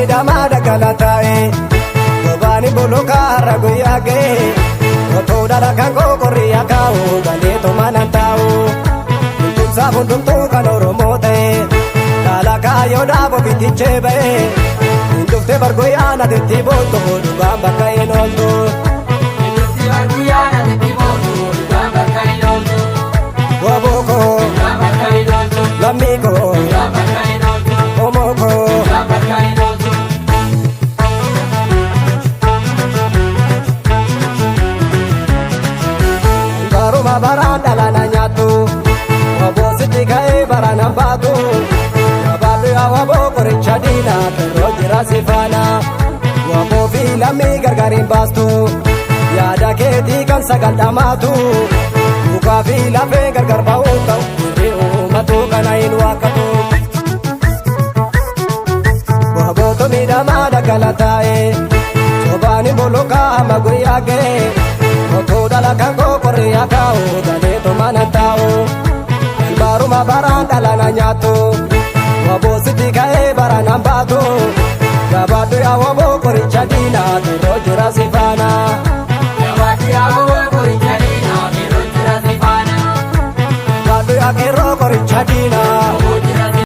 miidhamaa dagalataa'e gobaani bolokaa har'a guyyaa ga'e otoo dhala kan qoqqorrii akaa'u galeetuma nan taa'u hundumsaa hundumtuu kan Oromoo ta'e dhaala kaayyoo dhaaboo fitichee ba'e hindufte bargooyaan adeetti boontu dhugaan bakka hin ooltu. Waboko, Lamiko, Omoko, Baruma baranda lana nyatu, Wabositi kae barana batu, Wabalu ya waboko richadina, Rojira sifana, Wabofi lami gargarin bastu, Yada keti kan sagal damatu, Muka fi lafee gargar ba'uu ta'u Dirree uummatu kana hin waaqatu Waboota miidhamaa dagalataa'e Sobaani bolokaa amma guyyaa ga'e Otoo dhala kan qoqqorrii akaa'u galeetuma nan taa'u Baruma baraan dhala na nyaatu Waboositi ka'ee bara nan baatu Gabaadhu yaa waboo qoricha diina